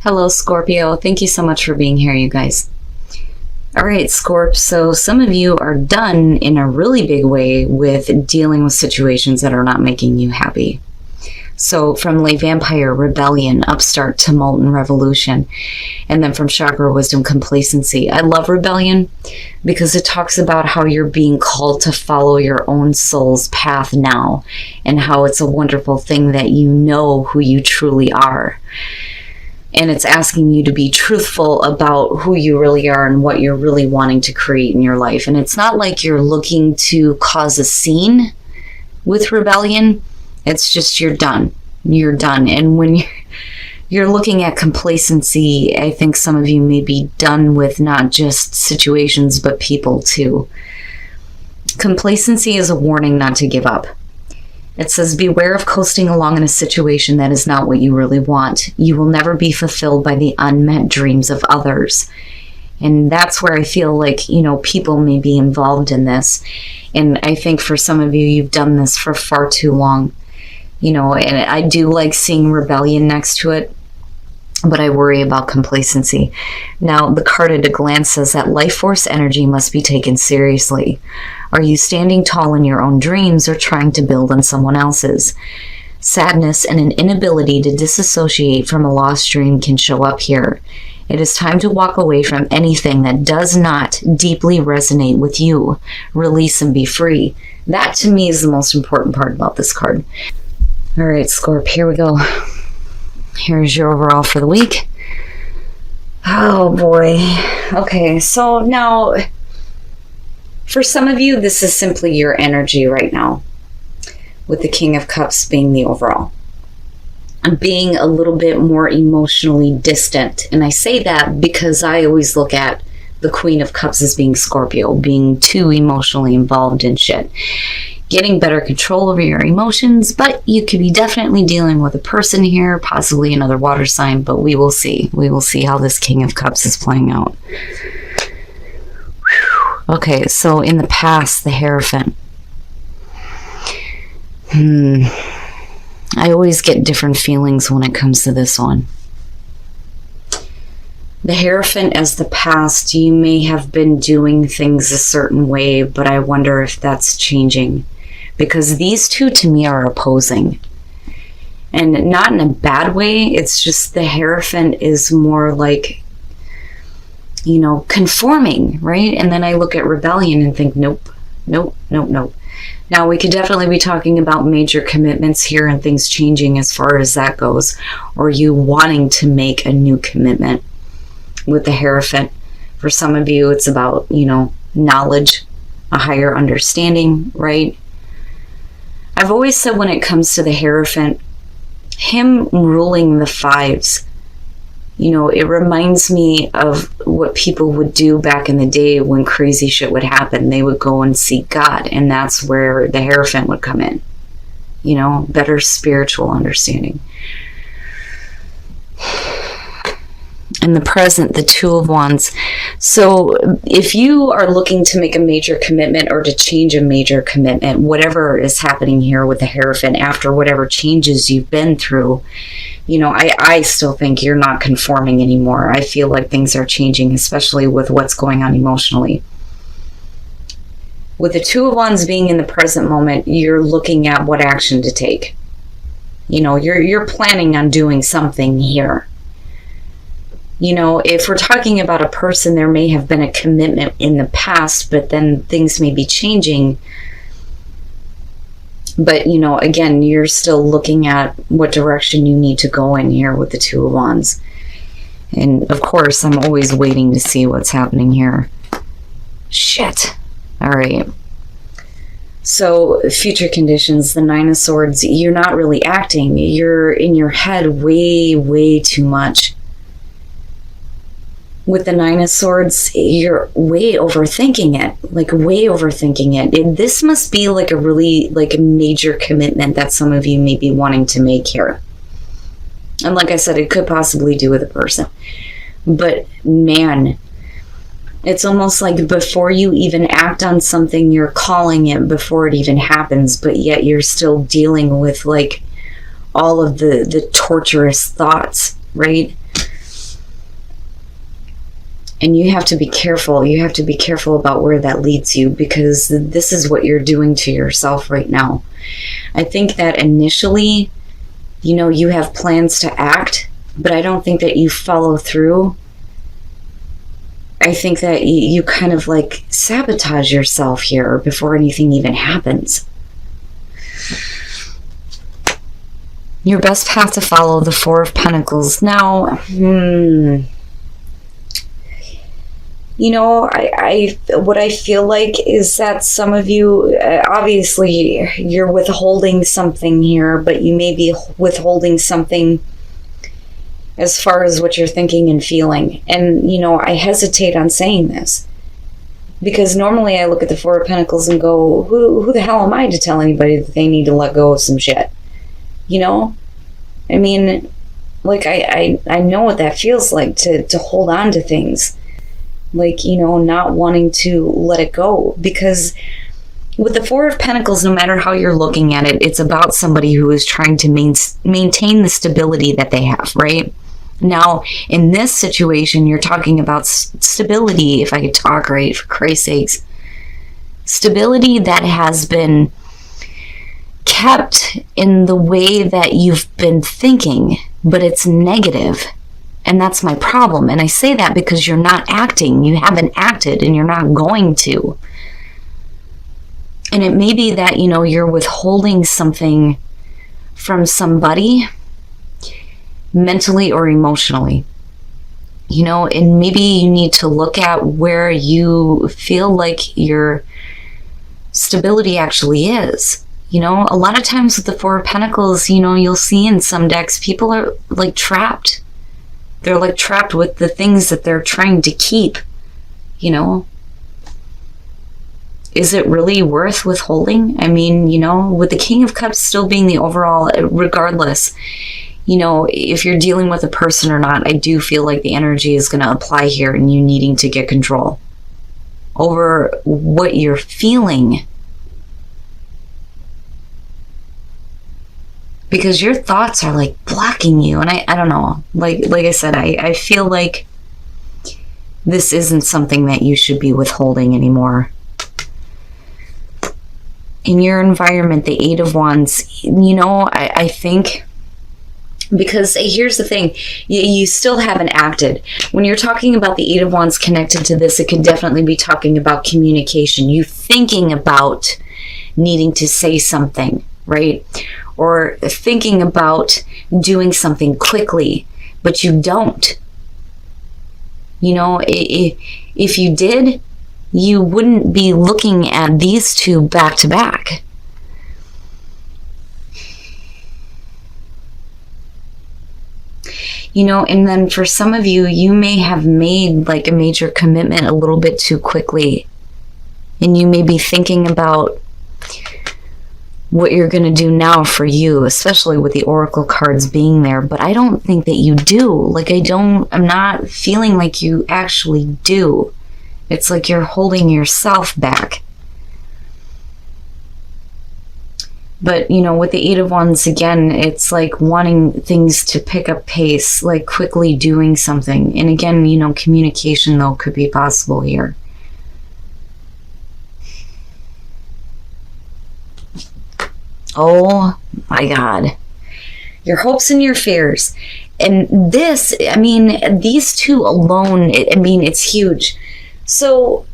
Hello, Scorpio. Thank you so much for being here, you guys. All right, Scorp. So some of you are done in a really big way with dealing with situations that are not making you happy. So from late vampire, rebellion, upstart, tumult, and revolution. And then from chakra, wisdom, complacency. I love rebellion because it talks about how you're being called to follow your own soul's path now, and how it's a wonderful thing that you know who you truly are. And it's asking you to be truthful about who you really are and what you're really wanting to create in your life. And it's not like you're looking to cause a scene with rebellion. It's just you're done. You're done. And when you're looking at complacency, I think some of you may be done with not just situations, but people too. Complacency is a warning not to give up. It says, beware of coasting along in a situation that is not what you really want. You will never be fulfilled by the unmet dreams of others. And that's where I feel like, people may be involved in this. And I think for some of you, you've done this for far too long. And I do like seeing rebellion next to it, but I worry about complacency. Now, the card at a glance says that life force energy must be taken seriously. Are you standing tall in your own dreams or trying to build on someone else's? Sadness and an inability to disassociate from a lost dream can show up here. It is time to walk away from anything that does not deeply resonate with you. Release and be free. That to me is the most important part about this card. All right, Scorp, here we go. Here's your overall for the week. Oh boy. Okay, so now for some of you, this is simply your energy right now, with the King of Cups being the overall. I'm being a little bit more emotionally distant. And I say that because I always look at the Queen of Cups as being Scorpio, being too emotionally involved in shit. Getting better control over your emotions, but you could be definitely dealing with a person here, possibly another water sign, but we will see. We will see how this King of Cups is playing out. Okay, so in the past, the Hierophant. I always get different feelings when it comes to this one. The Hierophant as the past, you may have been doing things a certain way, but I wonder if that's changing. Because these two to me are opposing. And not in a bad way, it's just the Hierophant is more like, conforming, right? And then I look at rebellion and think, nope. Now, we could definitely be talking about major commitments here and things changing as far as that goes, or you wanting to make a new commitment with the Hierophant. For some of you, it's about, knowledge, a higher understanding, right? I've always said when it comes to the Hierophant, him ruling the fives, it reminds me of what people would do back in the day when crazy shit would happen. They would go and seek God, and that's where the Hierophant would come in. Better spiritual understanding. In the present, the Two of Wands. So if you are looking to make a major commitment or to change a major commitment, whatever is happening here with the Hierophant, after whatever changes you've been through, I still think you're not conforming anymore. I feel like things are changing, especially with what's going on emotionally. With the Two of Wands being in the present moment, you're looking at what action to take. You're planning on doing something here. If we're talking about a person, there may have been a commitment in the past, but then things may be changing. But, again, you're still looking at what direction you need to go in here with the Two of Wands. And, of course, I'm always waiting to see what's happening here. Shit. All right. So, future conditions, the Nine of Swords, you're not really acting. You're in your head way, way too much. With the Nine of Swords, you're way overthinking it. This must be like a really, a major commitment that some of you may be wanting to make here. And like I said, it could possibly do with a person. But man, it's almost like before you even act on something, you're calling it before it even happens, but yet you're still dealing with all of the torturous thoughts, right? And you have to be careful. You have to be careful about where that leads you, because this is what you're doing to yourself right now. I think that initially, you have plans to act, but I don't think that you follow through. I think that you kind of like sabotage yourself here before anything even happens. Your best path to follow, the Four of Pentacles. Now, what I feel like is that some of you, obviously, you're withholding something here, but you may be withholding something as far as what you're thinking and feeling. And, I hesitate on saying this, because normally I look at the Four of Pentacles and go, who the hell am I to tell anybody that they need to let go of some shit? I mean, like, I know what that feels like, to hold on to things. Like, not wanting to let it go. Because with the Four of Pentacles, no matter how you're looking at it, it's about somebody who is trying to maintain the stability that they have, right? Now, in this situation, you're talking about stability, if I could talk right, for Christ's sakes. Stability that has been kept in the way that you've been thinking, but it's negative. And that's my problem. And I say that because you're not acting. You haven't acted, and you're not going to. And it may be that, you're withholding something from somebody, mentally or emotionally. And maybe you need to look at where you feel like your stability actually is. A lot of times with the Four of Pentacles, you'll see in some decks, people are like trapped. They're like trapped with the things that they're trying to keep, Is it really worth withholding? I mean, with the King of Cups still being the overall, regardless, if you're dealing with a person or not, I do feel like the energy is going to apply here, and you needing to get control over what you're feeling. Because your thoughts are like blocking you. And I don't know, like I said, I feel like this isn't something that you should be withholding anymore. In your environment, the Eight of Wands, I think, because here's the thing, you still haven't acted. When you're talking about the Eight of Wands connected to this, it could definitely be talking about communication. You thinking about needing to say something, right? Or thinking about doing something quickly, but you don't. If you did, you wouldn't be looking at these two back to back. And then for some of you, you may have made like a major commitment a little bit too quickly. And you may be thinking about what you're going to do now for you, especially with the Oracle cards being there. But I don't think that you do. Like, I'm not feeling like you actually do. It's like you're holding yourself back. But, with the Eight of Wands, again, it's like wanting things to pick up pace, like quickly doing something. And again, communication, though, could be possible here. Oh my God. Your hopes and your fears. And this, these two alone, it's huge. So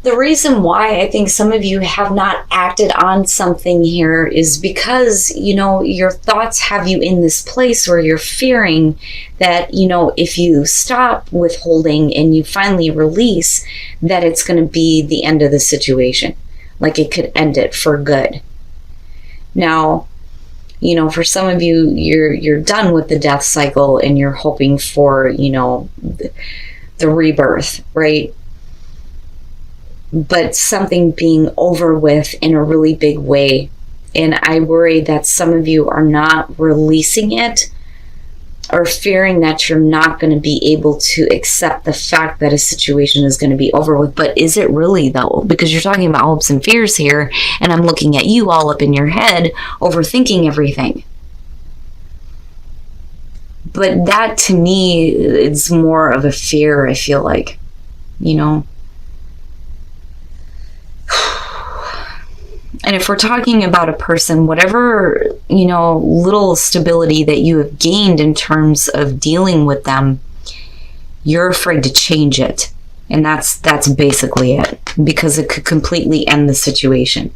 the reason why I think some of you have not acted on something here is because, your thoughts have you in this place where you're fearing that, if you stop withholding and you finally release, that it's going to be the end of the situation. Like it could end it for good. Now, for some of you, you're done with the death cycle and you're hoping for, the rebirth, right? But something being over with in a really big way. And I worry that some of you are not releasing it, or fearing that you're not going to be able to accept the fact that a situation is going to be over with. But is it really, though? Because you're talking about hopes and fears here, and I'm looking at you all up in your head, overthinking everything. But that, to me, is more of a fear, I feel like. you know. And if we're talking about a person, whatever, you know, little stability that you have gained in terms of dealing with them, you're afraid to change it. And that's basically it, because it could completely end the situation.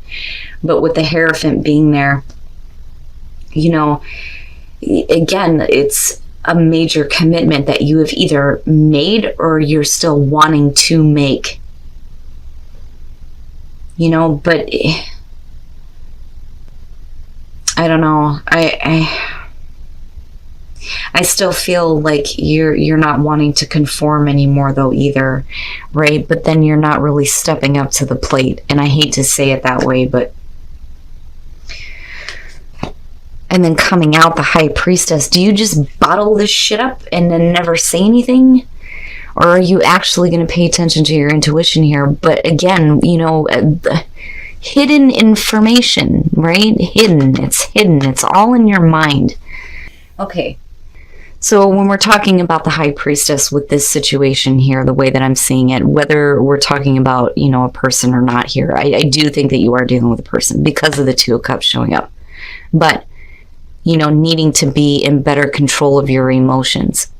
But with the Hierophant being there, you know, again, it's a major commitment that you have either made or you're still wanting to make. You know, but I don't know. I still feel like you're not wanting to conform anymore though either, right? But then you're not really stepping up to the plate. And I hate to say it that way, but and then coming out the High Priestess, do you just bottle this shit up and then never say anything? Or are you actually going to pay attention to your intuition here? But again, you know, hidden information, right? Hidden. It's all in your mind. Okay. So when we're talking about the High Priestess with this situation here, the way that I'm seeing it, whether we're talking about, you know, a person or not here, I do think that you are dealing with a person because of the Two of Cups showing up. But, you know, needing to be in better control of your emotions.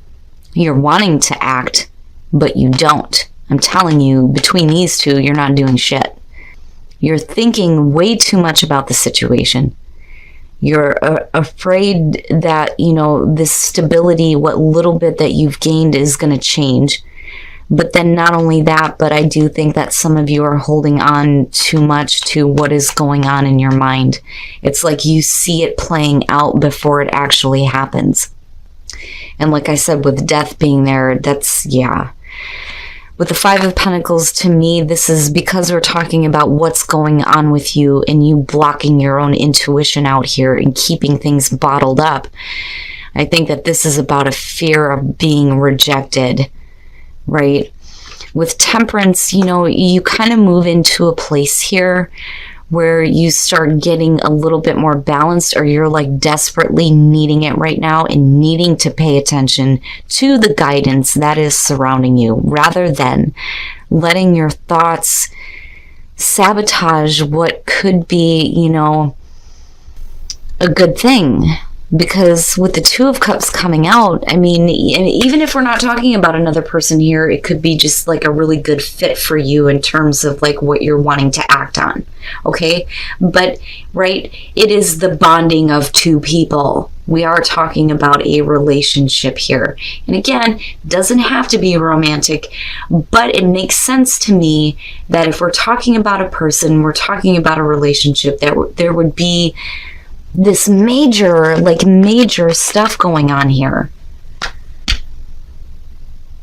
You're wanting to act, but you don't. I'm telling you, between these two, you're not doing shit. You're thinking way too much about the situation. You're afraid that, you know, this stability, what little bit that you've gained is going to change. But then not only that, but I do think that some of you are holding on too much to what is going on in your mind. It's like you see it playing out before it actually happens. And like I said, with death being there, that's, yeah. With the Five of Pentacles, to me, this is because we're talking about what's going on with you and you blocking your own intuition out here and keeping things bottled up. I think that this is about a fear of being rejected, right? With Temperance, you know, you kind of move into a place here where you start getting a little bit more balanced, or you're like desperately needing it right now and needing to pay attention to the guidance that is surrounding you, rather than letting your thoughts sabotage what could be, you know, a good thing. Because with the Two of Cups coming out, I mean, even if we're not talking about another person here, it could be just like a really good fit for you in terms of like what you're wanting to act on. Okay. But, right, it is the bonding of two people. We are talking about a relationship here. And again, doesn't have to be romantic, but it makes sense to me that if we're talking about a person, we're talking about a relationship, that there would be this major stuff going on here.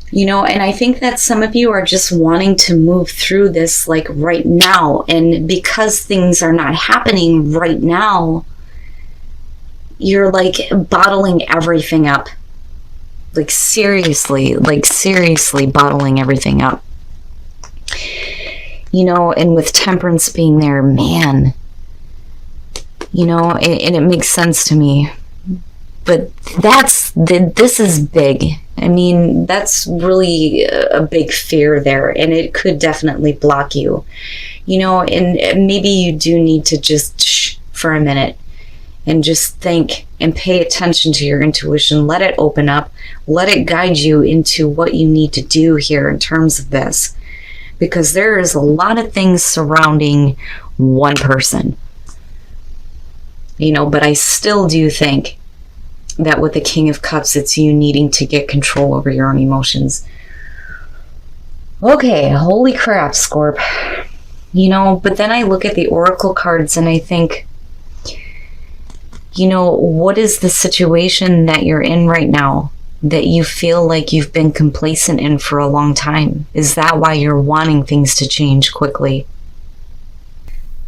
You know, and I think that some of you are just wanting to move through this like right now. And because things are not happening right now, you're like bottling everything up. Like seriously bottling everything up. You know, and with Temperance being there, man, you know, and it makes sense to me. But this is big. I mean, that's really a big fear there, and it could definitely block you. You know, and maybe you do need to just shh for a minute and just think and pay attention to your intuition. Let it open up. Let it guide you into what you need to do here in terms of this. Because there is a lot of things surrounding one person. You know, but I still do think that with the King of Cups, it's you needing to get control over your own emotions. Okay, holy crap, Scorp. You know, but then I look at the Oracle cards and I think, you know, what is the situation that you're in right now that you feel like you've been complacent in for a long time? Is that why you're wanting things to change quickly?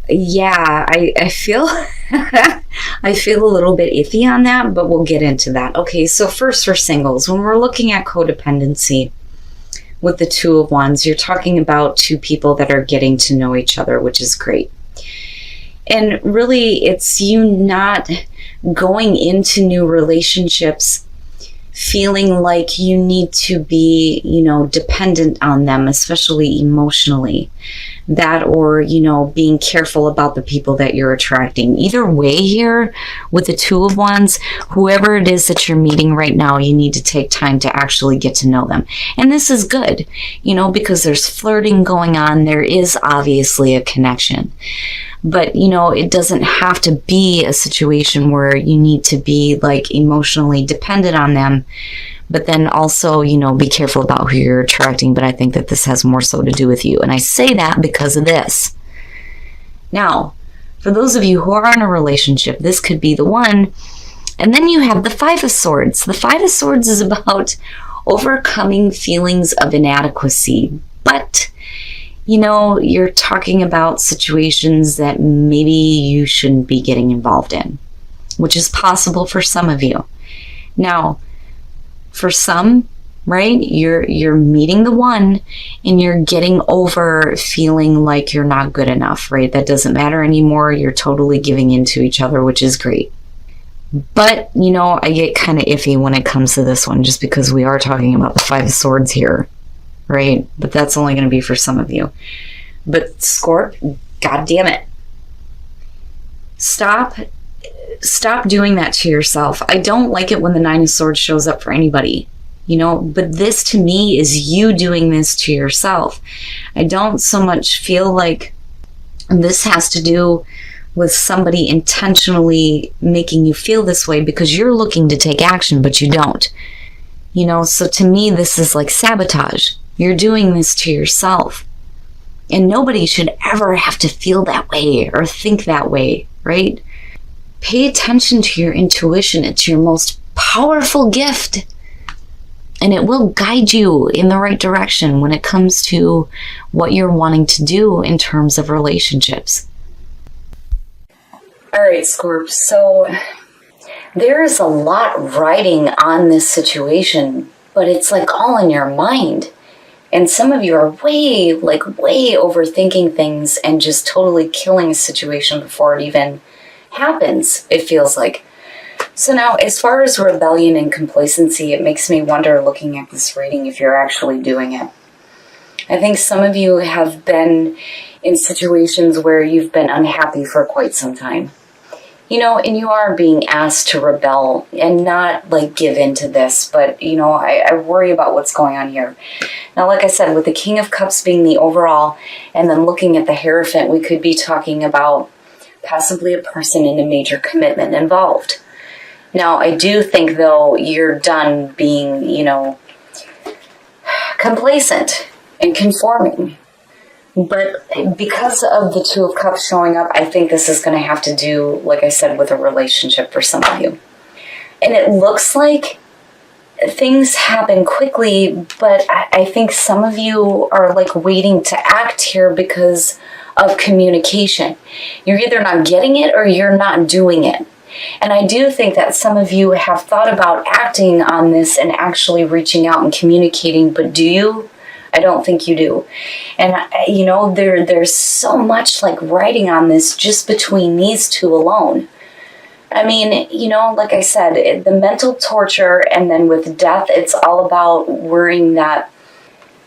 Yeah, I feel I feel a little bit iffy on that, but we'll get into that. Okay, so first for singles, when we're looking at codependency with the Two of Wands, you're talking about two people that are getting to know each other, which is great. And really, it's you not going into new relationships feeling like you need to be, dependent on them, especially emotionally. That, or, being careful about the people that you're attracting. Either way here, with the Two of Wands, whoever it is that you're meeting right now, you need to take time to actually get to know them. And this is good, because there's flirting going on. There is obviously a connection. But, it doesn't have to be a situation where you need to be like emotionally dependent on them. But then also, be careful about who you're attracting. But I think that this has more so to do with you. And I say that because of this. Now, for those of you who are in a relationship, this could be the one. And then you have the Five of Swords. The Five of Swords is about overcoming feelings of inadequacy. But, you're talking about situations that maybe you shouldn't be getting involved in, which is possible for some of you. Now, for some, right, you're meeting the one and you're getting over feeling like you're not good enough, right? That doesn't matter anymore. You're totally giving into each other, which is great. But, I get kind of iffy when it comes to this one, just because we are talking about the Five of Swords here, right? But that's only going to be for some of you. But Scorp, God damn it. Stop doing that to yourself. I don't like it when the Nine of Swords shows up for anybody, but this to me is you doing this to yourself. I don't so much feel like this has to do with somebody intentionally making you feel this way because you're looking to take action, but you don't. So to me, this is like sabotage. You're doing this to yourself. And nobody should ever have to feel that way or think that way, right? Pay attention to your intuition. It's your most powerful gift. And it will guide you in the right direction when it comes to what you're wanting to do in terms of relationships. All right, Scorp. So there is a lot riding on this situation, but it's like all in your mind. And some of you are way overthinking things and just totally killing a situation before it even happens, it feels like. So now, as far as rebellion and complacency, it makes me wonder, looking at this reading, if you're actually doing it. I think some of you have been in situations where you've been unhappy for quite some time. And you are being asked to rebel and not give into this, but I worry about what's going on here. Now, like I said, with the King of Cups being the overall, and then looking at the Hierophant, we could be talking about possibly a person in a major commitment involved. Now, I do think, though, you're done being, complacent and conforming. But because of the Two of Cups showing up, I think this is going to have to do, like I said, with a relationship for some of you. And it looks like things happen quickly, but I think some of you are waiting to act here because of communication. You're either not getting it or you're not doing it. And I do think that some of you have thought about acting on this and actually reaching out and communicating, but do you? I don't think you do. And, there's so much writing on this just between these two alone. I mean, like I said, the mental torture, and then with death, it's all about worrying that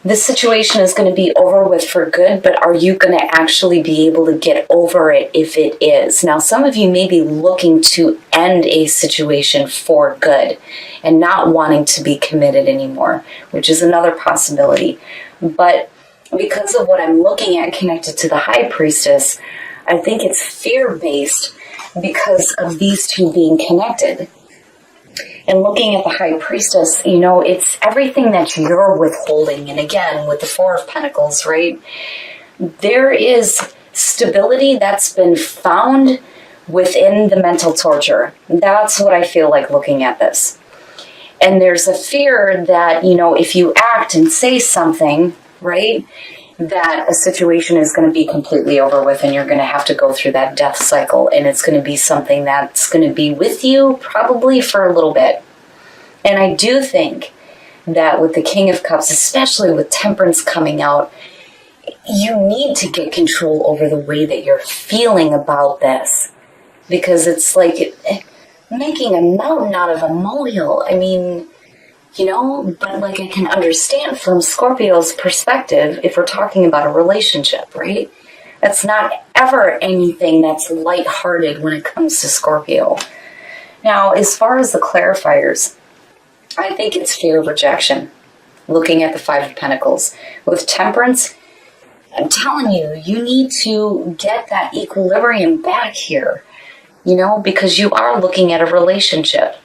this situation is going to be over with for good, but are you going to actually be able to get over it if it is? Now, some of you may be looking to end a situation for good and not wanting to be committed anymore, which is another possibility. But because of what I'm looking at connected to the High Priestess, I think it's fear-based because of these two being connected. And looking at the High Priestess, it's everything that you're withholding. And again, with the Four of Pentacles, right? There is stability that's been found within the mental torture. That's what I feel like looking at this. And there's a fear that, if you act and say something, right, that a situation is going to be completely over with and you're going to have to go through that death cycle. And it's going to be something that's going to be with you probably for a little bit. And I do think that with the King of Cups, especially with Temperance coming out, you need to get control over the way that you're feeling about this. Because it's like making a mountain out of a molehill. I mean, But like I can understand from Scorpio's perspective if we're talking about a relationship, right? That's not ever anything that's lighthearted when it comes to Scorpio. Now, as far as the clarifiers, I think it's fear of rejection. Looking at the Five of Pentacles. With Temperance, I'm telling you, you need to get that equilibrium back here, because you are looking at a relationship.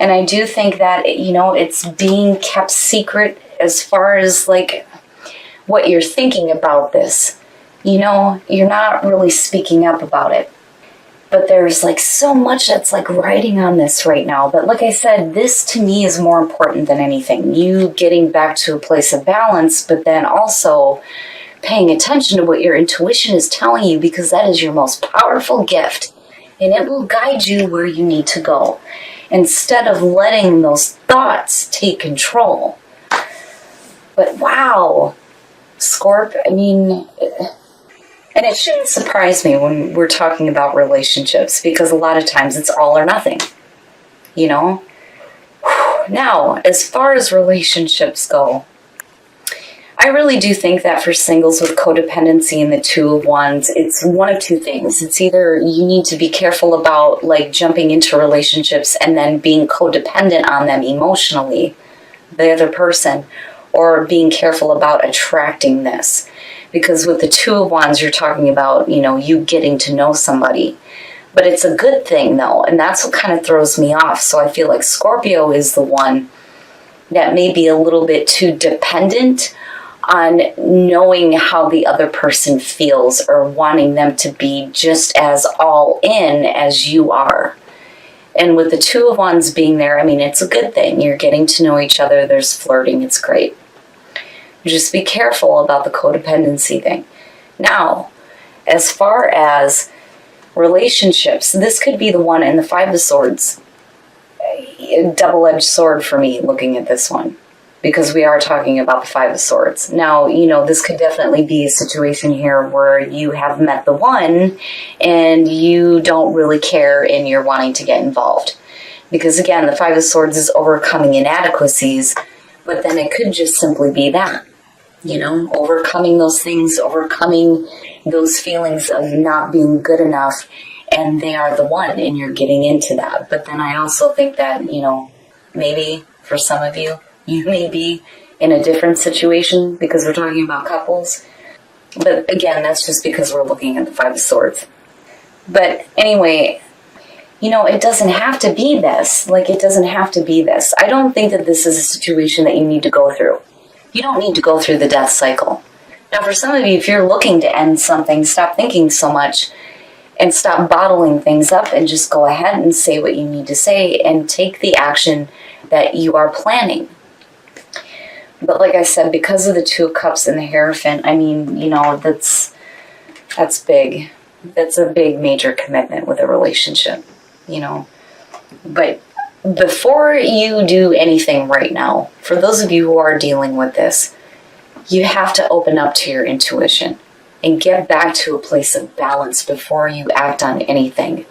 And I do think that, it's being kept secret as far as like what you're thinking about this. You're not really speaking up about it. But there's like so much that's like riding on this right now. But like I said, this to me is more important than anything. You getting back to a place of balance, but then also paying attention to what your intuition is telling you, because that is your most powerful gift. And it will guide you where you need to go, instead of letting those thoughts take control. But wow, Scorp, and it shouldn't surprise me when we're talking about relationships, because a lot of times it's all or nothing, Now, as far as relationships go, I really do think that for singles with codependency and the Two of Wands, it's one of two things. It's either you need to be careful about like jumping into relationships and then being codependent on them emotionally, the other person, or being careful about attracting this. Because with the Two of Wands, you're talking about, you getting to know somebody. But it's a good thing, though, and that's what kind of throws me off. So I feel like Scorpio is the one that may be a little bit too dependent on knowing how the other person feels or wanting them to be just as all in as you are. And with the Two of Wands being there, it's a good thing. You're getting to know each other. There's flirting. It's great. Just be careful about the codependency thing. Now, as far as relationships, this could be the one in the Five of Swords. A double-edged sword for me looking at this one, because we are talking about the Five of Swords. Now, this could definitely be a situation here where you have met the one and you don't really care and you're wanting to get involved. Because again, the Five of Swords is overcoming inadequacies, but then it could just simply be that. Overcoming those things, overcoming those feelings of not being good enough, and they are the one, and you're getting into that. But then I also think that, maybe for some of you, you may be in a different situation because we're talking about couples. But again, that's just because we're looking at the Five of Swords. But anyway, it doesn't have to be this. It doesn't have to be this. I don't think that this is a situation that you need to go through. You don't need to go through the death cycle. Now, for some of you, if you're looking to end something, stop thinking so much and stop bottling things up and just go ahead and say what you need to say and take the action that you are planning. But like I said, because of the Two of Cups and the Hierophant, that's big. That's a big major commitment with a relationship, But before you do anything right now, for those of you who are dealing with this, you have to open up to your intuition and get back to a place of balance before you act on anything.